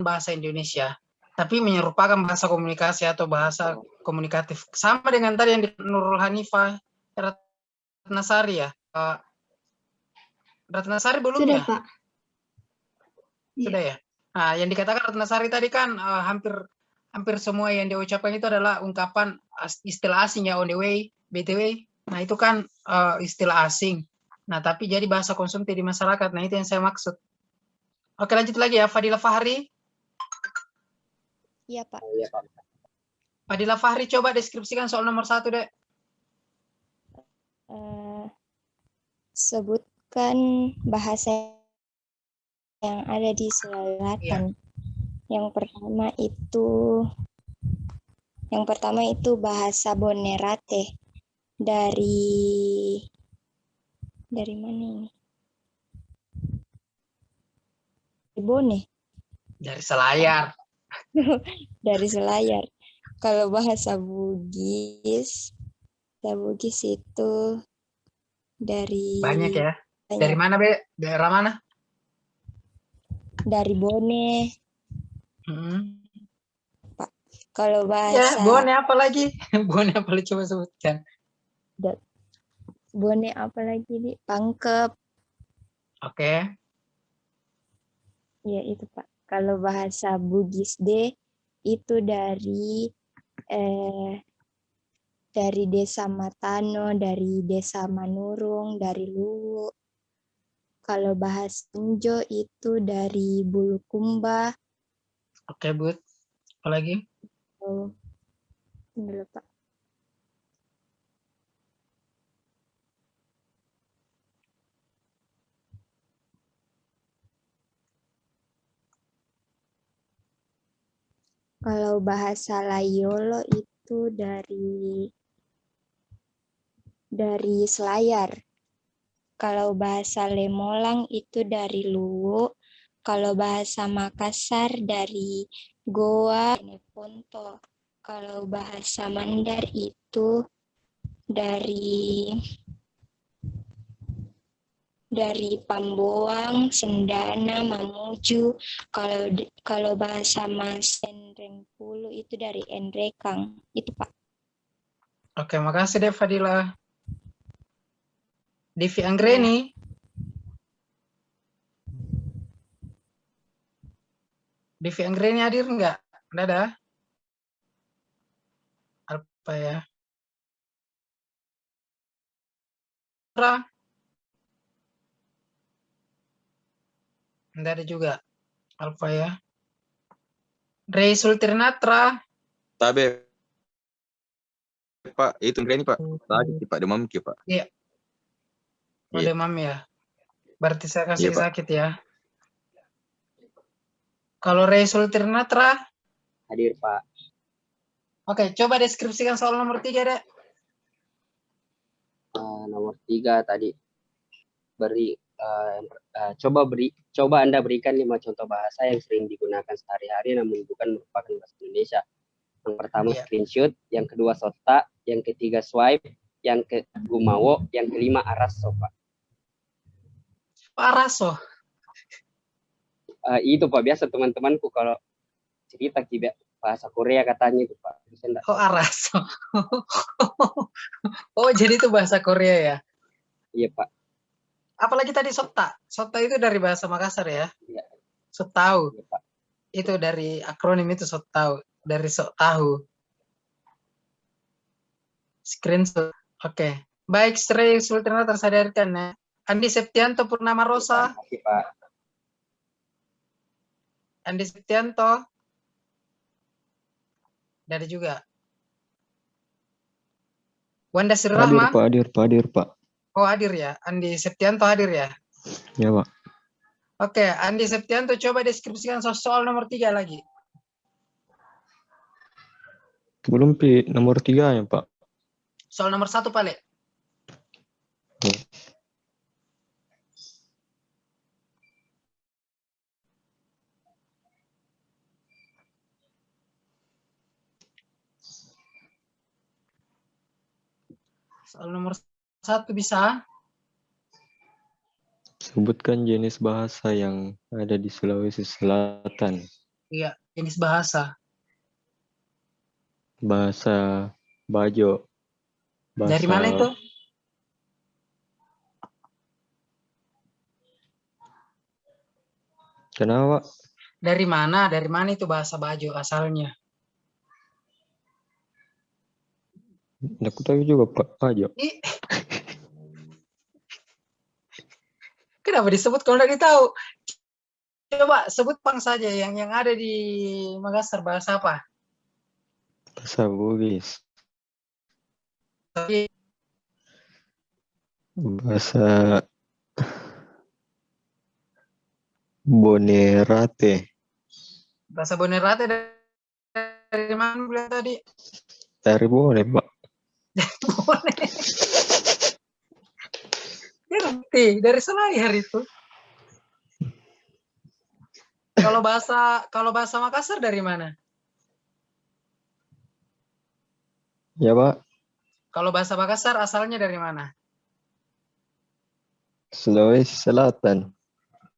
bahasa Indonesia, tapi menyerupakan bahasa komunikasi atau bahasa komunikatif. Sama dengan tadi yang di Nurul Hanifah Ratnasari ya. Ratnasari belum Sudah, ya? Pak. Sudah ya. Nah, yang dikatakan Ratnasari tadi kan hampir semua yang diucapkan itu adalah ungkapan istilah asing ya, on the way, BTW. Nah, itu kan istilah asing. Nah, tapi jadi bahasa konsumtif di masyarakat. Nah, itu yang saya maksud. Oke, lanjut lagi ya. Fadila Fahri. Iya, Pak. Fadila Fahri, coba deskripsikan soal nomor 1, Dek. Sebutkan bahasa yang ada di selatan. Yang pertama itu bahasa Bonerate dari mana ini? Bone. Dari Selayar. Dari Selayar. Kalau bahasa Bugis itu dari banyak ya. Dari mana, Be? Daerah mana? Dari Bone. Pak. Kalau bahasa Bone apa lagi? Bone apa lagi, coba sebutkan. Bone apa lagi nih? Pangkep. Oke. Ya itu, Pak. Kalau bahasa Bugis itu dari desa Matano, dari desa Manurung, dari Luwu. Kalau bahasa Injo itu dari Bulukumba. Oke, Bud. Apa lagi? Oh, ini Pak. Kalau bahasa Layolo itu dari Selayar. Kalau bahasa Lemolang itu dari Luwu. Kalau bahasa Makassar dari Goa, Ponto. Kalau bahasa Mandar itu dari Pamboang, Sendana, Mamuju. Kalau bahasa Mas Enrengpulu itu dari Enrekang. Itu, Pak. Oke, makasih deh Fadila. Devi Anggreni. Devi Anggreni hadir enggak? Enggak ada. Apa ya? Enggak ada juga. Apa ya? Ray Sultirnatra. Tabe, Pak. Itu Anggreni, Pak. Tadi, Pak. Demam, Pak. Iya. Oh, demam ya. Berarti saya kasih sakit ya. Kalau Ray Sultirnatra? Hadir, Pak. Oke, coba deskripsikan soal nomor 3, Dek. Nomor 3 tadi coba Anda berikan 5 contoh bahasa yang sering digunakan sehari-hari namun bukan merupakan bahasa Indonesia. Yang pertama screenshot, yang kedua sota, yang ketiga swipe, yang kedua gumawo, yang kelima araso, Pak. Araso. Itu, Pak, biasa teman-temanku kalau cerita bahasa Korea katanya itu, Pak. Oh, araso. Oh, jadi itu bahasa Korea ya? Iya, Pak. Apalagi tadi sota. Sota itu dari bahasa Makassar ya? Iya. Sok tahu. Iya, Pak. Itu dari akronim itu sok tahu. Dari sok tahu. Screenshot. Oke. Baik, Sri Sultrana tersadarkan ya. Andi Septianto Purnama Rosa. Terima kasih, Pak. Andi Septianto. Dari juga. Wanda Sri Rahma. Hadir, Pak. Oh, hadir ya. Andi Septianto hadir ya. Ya, Pak. Oke, Andi Septianto coba deskripsikan soal nomor 3 lagi. Belum nomor 3 ya, Pak. Soal nomor 1, Pak Le. Soal nomor 1 bisa. Sebutkan jenis bahasa yang ada di Sulawesi Selatan. Iya, jenis bahasa. Bahasa Bajo. Dari mana itu? Kenapa? Dari mana? Dari mana itu bahasa Bajo asalnya? Aku tahu juga Pak Bajo. Ih, kenapa disebut kalau tidak tahu? Coba sebut pang saja yang ada di Makassar bahasa apa? Bahasa Bugis. Tapi Bahasa Bonerate. bahasa Bonerate dari mana bilang tadi? Dari Bone, Pak. Boleh. Ya ngerti, dari Selayar itu. Kalau bahasa Makassar dari mana? Ya, Pak. Kalau bahasa Makassar asalnya dari mana? Sulawesi Selatan.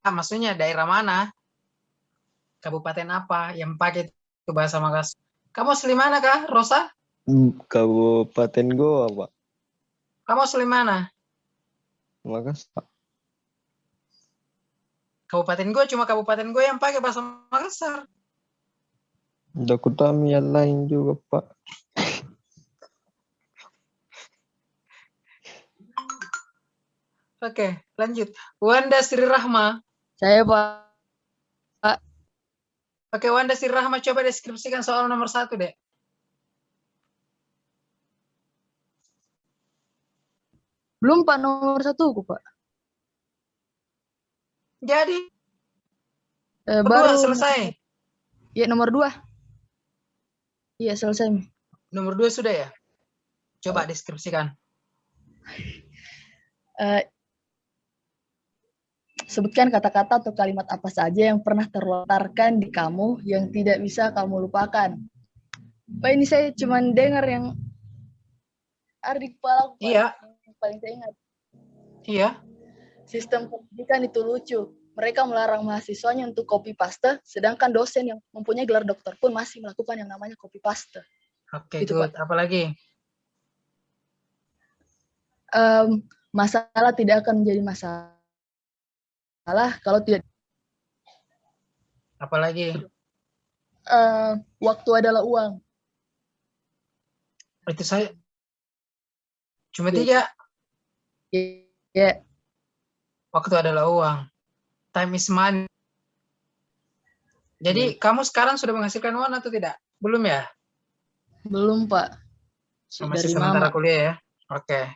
Maksudnya daerah mana? Kabupaten apa yang pakai itu bahasa Makassar? Kamu asli mana kah, Rosa? Kabupaten Goa, Pak. Kamu asli mana? Makassar. Kabupaten gue cuma kabupaten gue yang pakai bahasa Makassar. Dakutami yang lain juga, Pak. Oke, lanjut. Wanda Sri Rahma. Saya Pak. Oke, Wanda Sri Rahma, coba deskripsikan soal nomor 1, Dek. Belum Pak nomor 1 Pak. Jadi, Baru selesai. ya nomor 2. Iya selesai. Nomor 2 sudah ya? Coba deskripsikan. Sebutkan kata-kata atau kalimat apa saja yang pernah terlontarkan di kamu yang tidak bisa kamu lupakan. Pak, ini saya cuma dengar yang ada di kepala Pak. Iya. Yang paling saya ingat. Iya. Sistem pendidikan itu lucu. Mereka melarang mahasiswanya untuk copy paste, sedangkan dosen yang mempunyai gelar doktor pun masih melakukan yang namanya copy paste. Oke, Gitu, good. Pak. Apalagi? Masalah tidak akan menjadi masalah kalau tidak. Apalagi? Waktu adalah uang. Itu saya. Cuma 3. Ya. Waktu adalah uang. Time is money. Jadi, kamu sekarang sudah menghasilkan uang atau tidak? Belum ya? Belum, Pak. Masih Dari sementara mama. kuliah ya? Oke.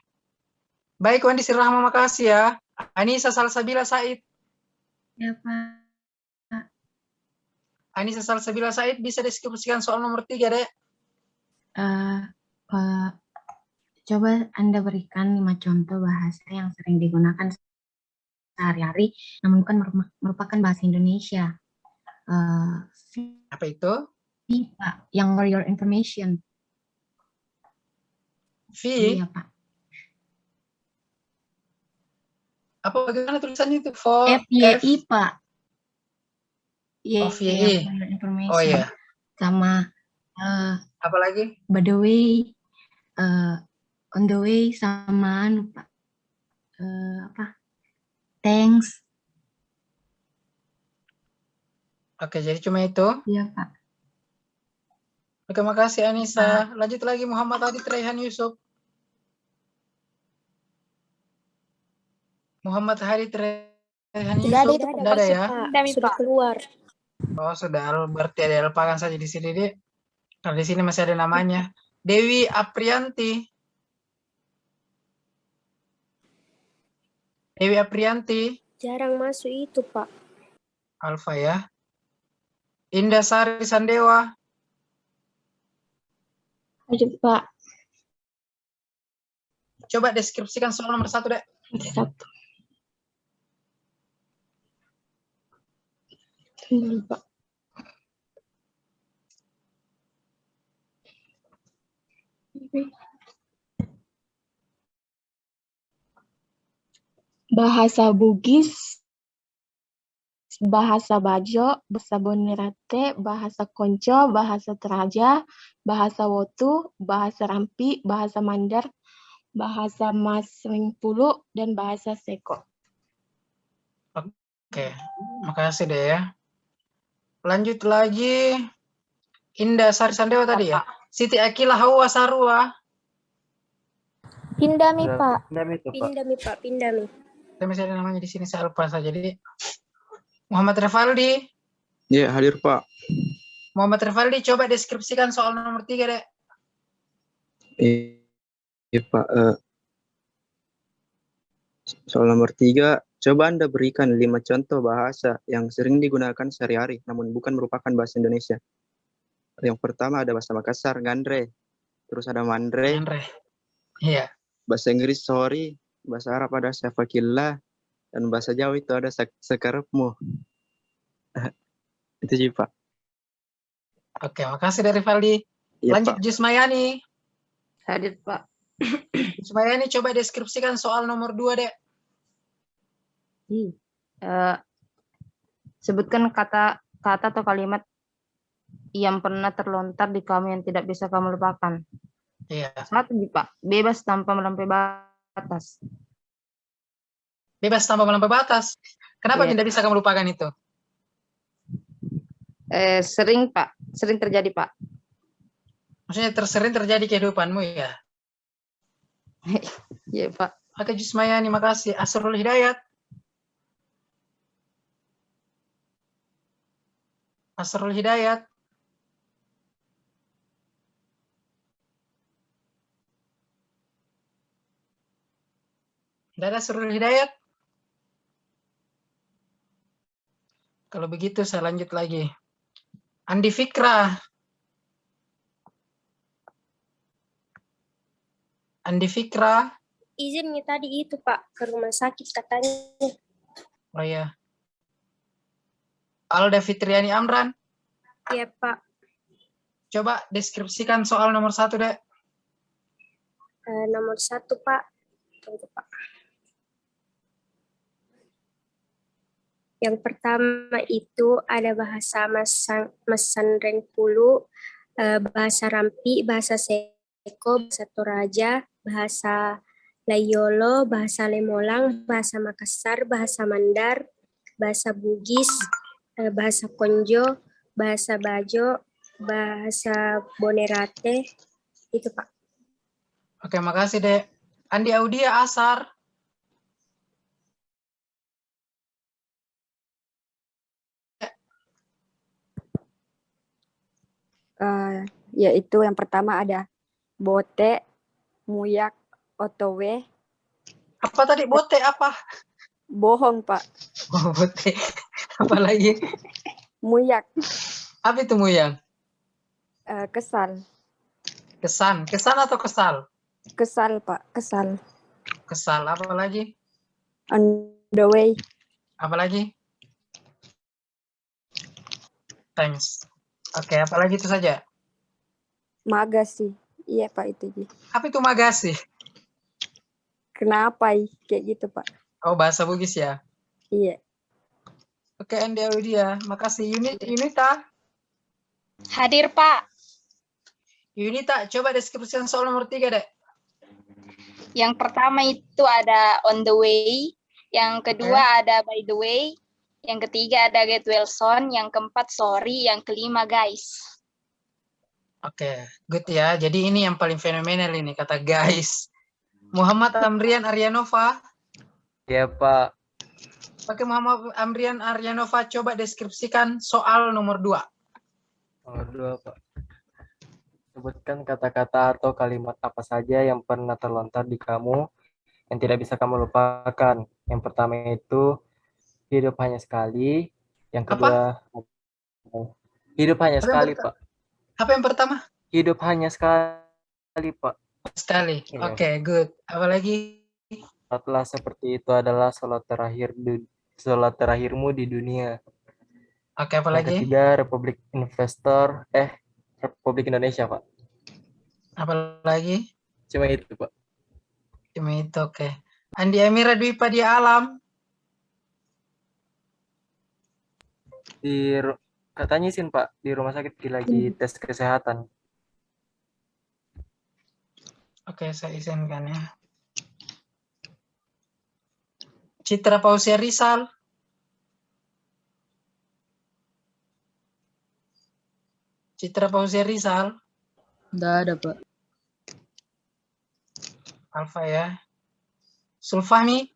Baik, Wandi Sri Rahma, makasih ya. Anissa Salsabila Said. Ya, Pak. Anissa Salsabila Said, bisa deskripsikan soal nomor 3, Dek? Coba Anda berikan 5 contoh bahasa yang sering digunakan sehari-hari, namun bukan merupakan bahasa Indonesia. Apa itu? Pak, yang for your information. Iya, Pak. Apa bagaimana tulisannya itu? FYI, Pak. Iya, for your information. Oh iya. Sama apa lagi? By the way, on the way, sama lupa. Thanks. Oke, jadi cuma itu? Iya, Pak. Oke, makasih Anissa. Lanjut lagi Muhammad Adit Raihan Yusuf. Muhammad Adit Raihan Yusuf. Tidak ada ya? Sudah keluar. Oh, sudah. Berarti ada alpakan saja di sini, Dek. Kalau di sini masih ada namanya. Dewi Aprianti. Dewi Aprianti. Jarang masuk itu, Pak. Alfa ya. Indah Sari Sandewa. Aduh, Pak. Coba deskripsikan soal nomor 1, Dek. 1. Pak. Bahasa Bugis bahasa Bajo, bahasa Bonerate, bahasa Konco, bahasa Toraja, bahasa Wotu, bahasa Rampi, bahasa Mandar, bahasa Mas Pulu, dan bahasa Seko. Oke, makasih deh ya. Lanjut lagi. Indah Sari Sandewa tadi ya. Siti Akila Hawa Sarua. Pindami, Pak. Pindami itu, Pak. Pindami, Pak. Pindami. Saya masih ada namanya di sini, saya lupa saja. Jadi Muhammad Revaldi. Ya, hadir Pak. Muhammad Revaldi, coba deskripsikan soal nomor 3 deh. Iya Pak, soal nomor 3, coba Anda berikan 5 contoh bahasa yang sering digunakan sehari-hari, namun bukan merupakan bahasa Indonesia. Yang pertama ada bahasa Makassar, ngandre. Terus ada mandre. Andre. Iya. Bahasa Inggris, sorry. Bahasa Arab ada syafakillah. Dan bahasa Jawa itu ada sekarepmu. Itu sih Pak. Oke, makasih dari Valdi. Iya, Lanjut Pak. Jusmayani. Hadir, Pak. Jusmayani, coba deskripsikan soal nomor 2 deh. Sebutkan kata atau kalimat yang pernah terlontar di kamu yang tidak bisa kamu lupakan. Iya. 1, Pak. Bebas tanpa melampaui batas. Bebas tanpa melampaui batas. Kenapa Iya. tidak bisa kamu lupakan itu? Sering, Pak. Sering terjadi, Pak. Maksudnya tersering terjadi kehidupanmu ya? Iya, Pak. Oke, Jusmayani, makasih. Asrul Hidayat. Asrul Hidayat. Tidak ada Asrul Hidayat? Kalau begitu saya lanjut lagi. Andi Fikra. Andi Fikra. Izinnya tadi itu, Pak, ke rumah sakit katanya. Oh ya. Alda Fitriani Amran. Iya, Pak. Coba deskripsikan soal nomor 1 deh. Nomor 1, Pak. Tunggu, Pak. Yang pertama itu ada bahasa Masan Pulu, bahasa Rampi, bahasa Seko, bahasa Toraja, bahasa Layolo, bahasa Lemolang, bahasa Makassar, bahasa Mandar, bahasa Bugis, bahasa Konjo, bahasa Bajo, bahasa Bonerate. Itu, Pak. Oke, makasih deh. Andi Audia Asar. Yaitu yang pertama ada bote, muyak, otowe. Apa tadi? Bote apa? Bohong, Pak. Oh, bote. Apa lagi? Muyak, Apa itu Muyang? kesal. Kesan. Kesan atau kesal? Kesal, Pak. Kesal. Kesal. Apa lagi? On the way. Apa lagi? Thanks. Oke, apa lagi itu saja? Magasi. Iya, Pak, itu. Ji. Apa itu magasi? Kenapa? Kayak gitu, Pak. Oh, bahasa Bugis ya? Iya. Oke, Andi Audia. Makasih. Yunita. Hadir, Pak. Yunita, coba deskripsikan soal nomor 3 deh. Yang pertama itu ada on the way. Yang kedua ada by the way. Yang ketiga ada get well soon. Yang keempat sorry. Yang kelima guys. Oke, good ya. Jadi ini yang paling fenomenal ini, kata guys. Muhammad Amrian Aryanova. Iya, Pak. Oke, Muhammad Amrian Aryanova, coba deskripsikan soal nomor 2. Nomor 2, Pak. Sebutkan kata-kata atau kalimat apa saja yang pernah terlontar di kamu yang tidak bisa kamu lupakan. Yang pertama itu hidup hanya sekali. Yang kedua, hidup hanya sekali, Pak. Apa yang pertama? Hidup hanya sekali, Pak. Sekali. Iya. Oke, good. Apa lagi? Salatlah seperti itu adalah salat terakhirmu di dunia. Oke, apa Yang lagi? ketiga, Republik Indonesia, Pak. Apa lagi? Cuma itu, Pak. Cuma itu, oke. Andi Amira Dwi Padia Alam. katanya izin Pak di rumah sakit lagi tes kesehatan. Oke, saya izinkan ya. Citra Pausia Rizal. Citra Pausia Rizal. Nggak ada, Pak. Alfa ya. Sulfahmi.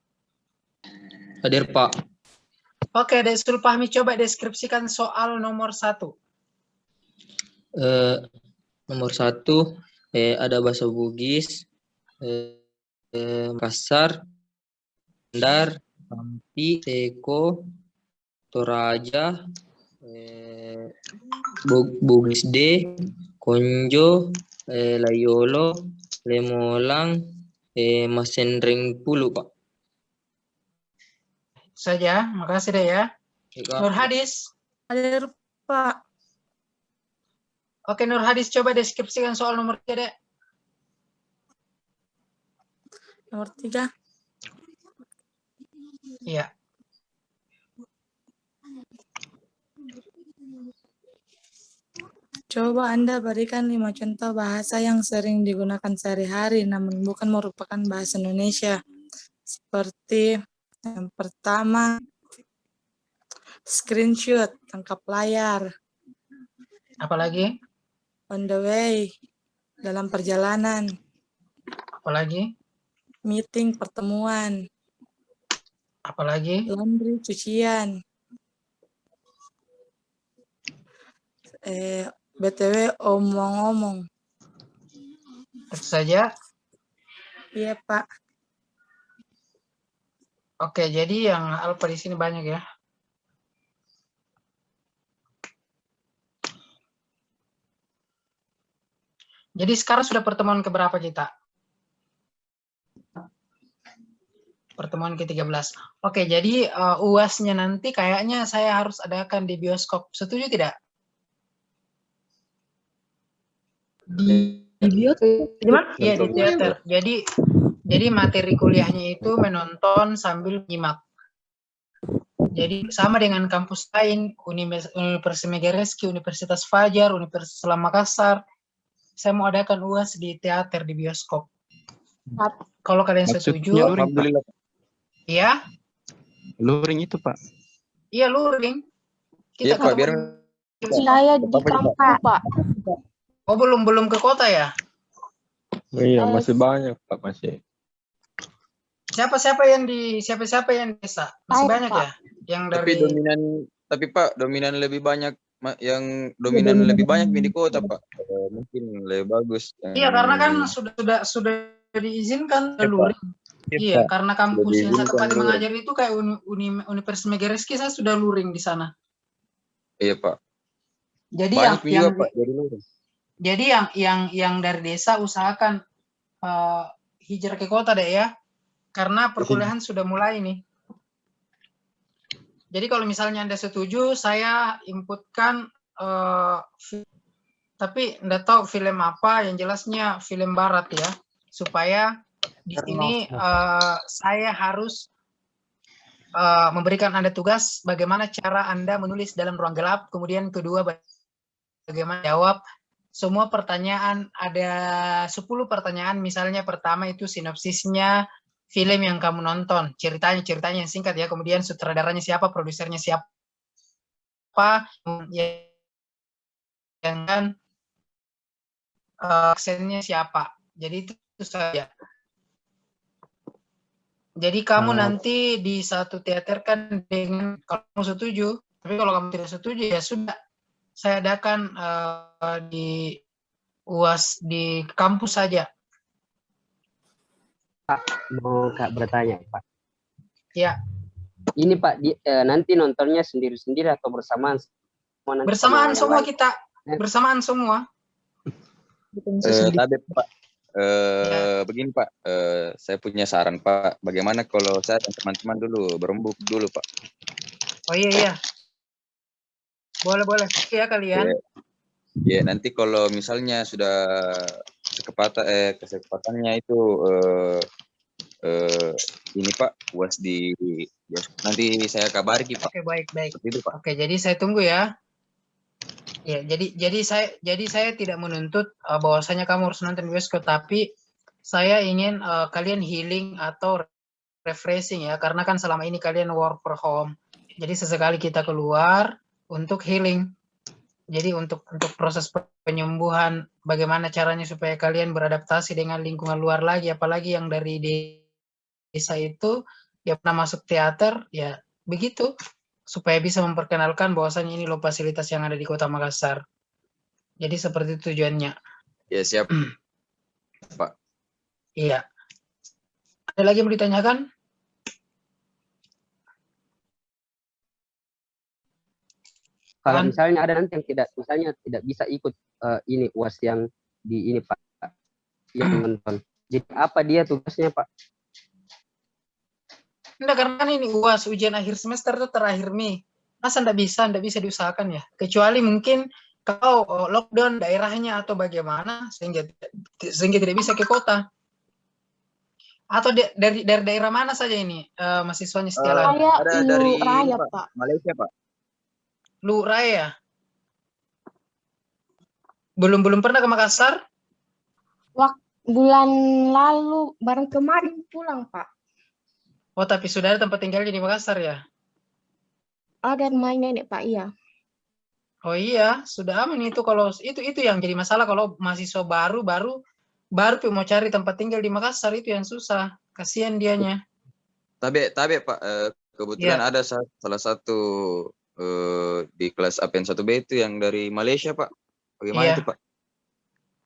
Hadir, Pak. Oke, Dek Sulfahmi, coba deskripsikan soal nomor 1. Nomor 1, ada bahasa Bugis, Makassar, Bandar, Rampi, Teko, Toraja, Bugis D, Konjo, Layolo, Lemolang, Masenring Pulu, Pak. Saja, makasih deh ya. Nur Hadis. Hadir, Pak. Oke, Nur Hadis, coba deskripsikan soal nomor 3, Dek. Nomor 3. Iya. Coba Anda berikan 5 contoh bahasa yang sering digunakan sehari-hari namun bukan merupakan bahasa Indonesia. Seperti yang pertama, screenshot, tangkap layar. Apalagi? On the way, dalam perjalanan. Apalagi? Meeting, pertemuan. Apalagi? Laundry, cucian. BTW, omong-omong. Itu saja. Iya, Pak. Oke, jadi yang alfa di sini banyak ya. Jadi sekarang sudah pertemuan keberapa kita? Pertemuan ke-13. Oke, jadi UAS-nya nanti kayaknya saya harus adakan di bioskop. Setuju tidak? Di bioskop? Iya, di teater. Jadi materi kuliahnya itu menonton sambil menyimak. Jadi sama dengan kampus lain, Universitas Megareski, Universitas Fajar, Universitas Islam Makassar, saya mau adakan UAS di teater, di bioskop. Kalau kalian setuju, Alhamdulillah. Iya? Luring itu, Pak. Iya, luring. Iya, Pak, biar Saya di kampung, Pak. Oh, belum ke kota ya? Iya, masih banyak, Pak, masih. Siapa yang di desa? Masih banyak ya? Yang dari Tapi Pak, dominan lebih banyak yang dominan lebih banyak di kota, Pak. Mungkin lebih bagus. Iya, karena kan sudah diizinkan luring. Iya, karena kampus yang saya tempat mengajar itu kayak Universitas Megareski, saya sudah luring di sana. Iya, Pak. Jadi banyak juga, Pak, jadi luring. Jadi yang dari desa usahakan hijrah ke kota deh ya, karena perkuliahan sudah mulai nih. Jadi kalau misalnya Anda setuju, saya inputkan, tapi Anda tahu film apa, yang jelasnya film barat ya, supaya di sini saya harus memberikan Anda tugas bagaimana cara Anda menulis dalam ruang gelap, kemudian kedua bagaimana jawab semua pertanyaan. Ada 10 pertanyaan, misalnya pertama itu sinopsisnya film yang kamu nonton, ceritanya yang singkat ya, kemudian sutradaranya siapa, produsernya siapa, dengan aksennya siapa. Jadi itu saja. Jadi kamu nanti di satu teater kan dengan, kalau kamu setuju, tapi kalau kamu tidak setuju ya sudah, saya adakan di UAS di kampus saja. Pak, mau Kak bertanya, Pak. Ya. Ini Pak, nanti nontonnya sendiri-sendiri atau bersamaan? Bersamaan semua kita, bersamaan semua. Tapi Pak, begini Pak, saya punya saran Pak. Bagaimana kalau saya dan teman-teman dulu berembuk dulu Pak? Oh iya. Boleh ya kalian. Ya, nanti kalau misalnya sudah kesempatannya itu ini Pak, UAS di nanti saya kabari Pak. Oke, baik. Seperti itu Pak. Oke, jadi saya tunggu ya. Ya, jadi saya tidak menuntut bahwasanya kamu harus nonton bioskop, tapi saya ingin kalian healing atau refreshing ya, karena kan selama ini kalian work from home. Jadi sesekali kita keluar untuk healing. Jadi untuk proses penyembuhan, bagaimana caranya supaya kalian beradaptasi dengan lingkungan luar lagi, apalagi yang dari desa itu ya pernah masuk teater, ya begitu, supaya bisa memperkenalkan bahwasanya ini loh fasilitas yang ada di Kota Makassar. Jadi seperti itu tujuannya. Ya siap, Pak. Iya. Ada lagi yang mau ditanyakan? Kalau misalnya ada nanti yang tidak bisa ikut ini UAS yang di ini Pak, yang menonton. Jadi apa dia tugasnya Pak? Enggak, karena ini UAS ujian akhir semester itu terakhir Mei. Masa enggak bisa diusahakan ya? Kecuali mungkin kalau lockdown daerahnya atau bagaimana sehingga tidak bisa ke kota. Atau dari daerah mana saja ini mahasiswanya setia lagi? Ada dari Pak, Malaysia Pak. Lu Raya. Belum pernah ke Makassar? Bulan lalu, bareng kemarin pulang, Pak. Oh, tapi sudah ada tempat tinggalnya di Makassar ya? Ada rumah nenek, Pak, iya. Oh iya, sudah aman itu. Kalau itu yang jadi masalah kalau mahasiswa baru mau cari tempat tinggal di Makassar, itu yang susah. Kasihan dianya. Tapi Pak, kebetulan ada salah satu di kelas APN 1B itu yang dari Malaysia Pak. Bagaimana itu Pak?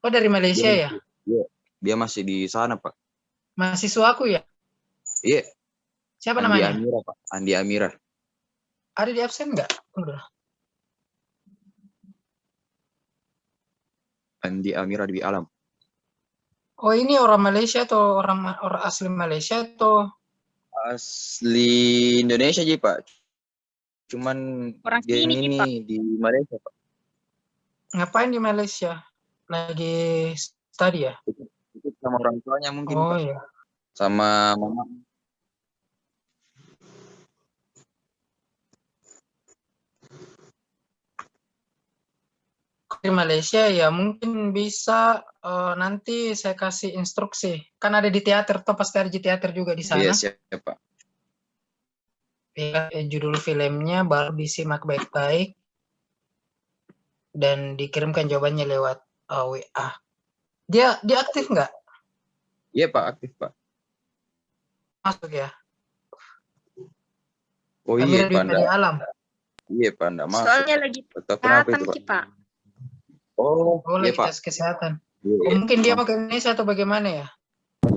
Oh, dari Malaysia ya? Iya, dia masih di sana Pak. Mahasiswa aku ya? Iya. Siapa namanya? Amira Pak, Andi Amira. Ada di absen nggak? Udah. Andi Amira di Alam. Oh, ini orang Malaysia atau orang asli Malaysia atau? Asli Indonesia aja Pak. Cuman orang dia sini, ini Pak. di Malaysia Pak. Ngapain di Malaysia? Lagi study ya? Itu sama orang tuanya mungkin Oh Pak. iya. Sama mama. Di Malaysia ya mungkin bisa nanti saya kasih instruksi. Kan ada di teater, toh pasti ada di teater juga di sana. Iya siap Pak. Ya, judul filmnya baru disimak baik-baik dan dikirimkan jawabannya lewat WA. Dia aktif nggak? Iya Pak, aktif Pak. Masuk ya? Oh iya Pak, di Alam. Iya Pak, enggak masuk. Soalnya lagi Kenapa itu Pak? Oh iya lagi Pak. tes kesehatan. Iya. Oh, mungkin dia mau ke Indonesia atau bagaimana ya?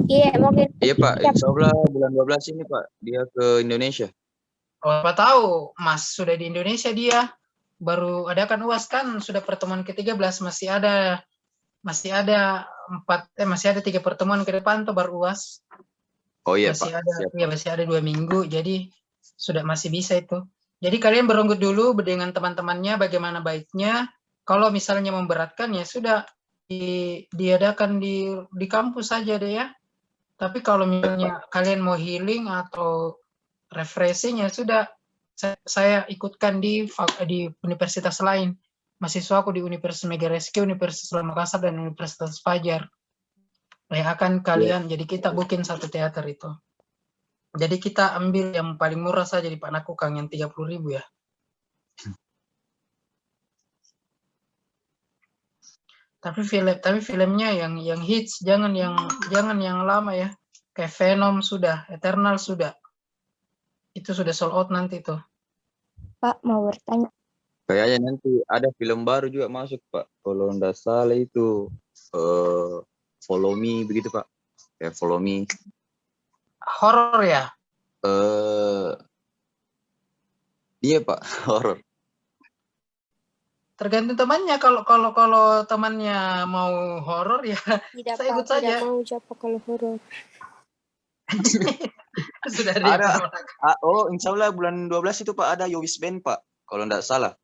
Iya, mungkin. Iya Pak, insya Allah bulan 12 ini Pak, dia ke Indonesia. Oh, apa tahu, Mas sudah di Indonesia dia. Baru adakan UAS kan sudah pertemuan ke-13, masih ada 3 pertemuan ke depan tuh baru UAS. Oh iya masih Pak. ada Siap, ya masih ada 2 minggu, jadi sudah masih bisa itu. Jadi kalian berunggut dulu dengan teman-temannya bagaimana baiknya. Kalau misalnya memberatkan ya sudah diadakan di kampus saja deh ya. Tapi kalau misalnya kalian mau healing atau refreshing ya sudah, saya ikutkan di universitas lain. Mahasiswa aku di Universitas Megaresque, Universitas Makassar, dan Universitas Fajar. Yang akan kalian, jadi kita booking satu teater itu. Jadi kita ambil yang paling murah saja di Pak Nakukang, yang 30.000 ya. Tapi filmnya yang hits, jangan yang lama ya. Kayak Venom sudah, Eternal sudah. Itu sudah sold out nanti tuh. Pak, mau bertanya. Kayaknya nanti ada film baru juga masuk Pak. Kalau nggak salah itu Follow Me begitu Pak. Kayak Follow Me. Horor ya? Iya Pak, horor. Tergantung temannya. Kalau temannya mau horor ya saya ikut saja. Tidak mau jawab kalau horor. Sudah ada. Oh, insya Allah bulan 12 itu Pak ada Yowis Band Pak. Kalau nggak salah.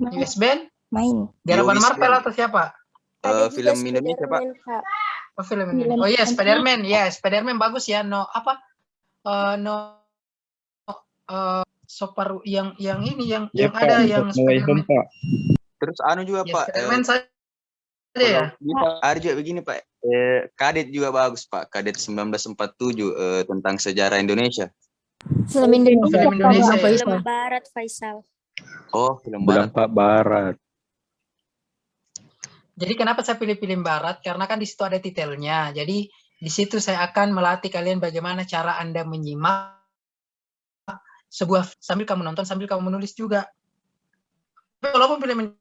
US Band? Main. Garapan Yowis Marvel Band. atau siapa? Ada juga Film Indonesia Pak. Spiderman, Pak. Apa film ini? Oh iya, Spider-Man. Ya, Spider-Man bagus ya. No apa? Soparu yang ini yang Pak, ada yang No Way Home, Spider-Man. Pak. Terus anu juga Ya, Pak. Spider-Man saja ya. Ada juga begini Pak. Kadet juga bagus Pak. Kadet 1947 tentang sejarah Indonesia. Film Indonesia. Film Indonesia ya. Film Barat Faisal. Oh, film barat. Pak Barat. Jadi kenapa saya pilih film barat? Karena kan di situ ada titelnya. Jadi di situ saya akan melatih kalian bagaimana cara Anda menyimak sebuah sambil kamu nonton sambil kamu menulis juga. Walaupun film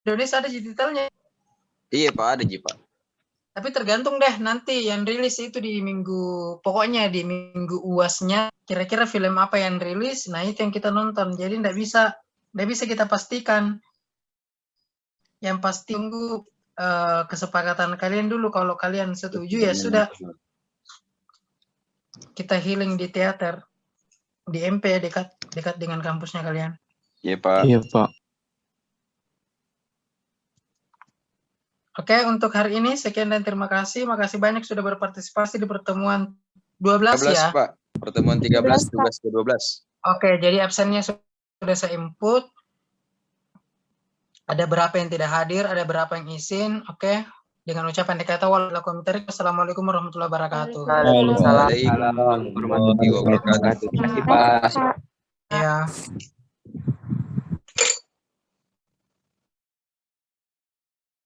Indonesia ada di titelnya. Iya Pak, ada Ji Pak. Tapi tergantung deh nanti yang rilis itu di minggu, pokoknya di minggu UASnya kira-kira film apa yang rilis, nah itu yang kita nonton. Jadi nggak bisa kita pastikan. Yang pasti tunggu kesepakatan kalian dulu. Kalau kalian setuju ya sudah, kita healing di teater di MP dekat dengan kampusnya kalian. Iya Pak. Iya Pak. Oke, untuk hari ini sekian dan terima kasih. Makasih banyak sudah berpartisipasi di pertemuan 12 ya. Pak. Pertemuan 13, tugas ke-12. Oke, jadi absennya sudah saya input. Ada berapa yang tidak hadir, ada berapa yang izin. Oke, dengan ucapan dikata Assalamualaikum warahmatullahi wabarakatuh. Waalaikumsalam warahmatullahi wabarakatuh. Terima kasih Pak. Ya.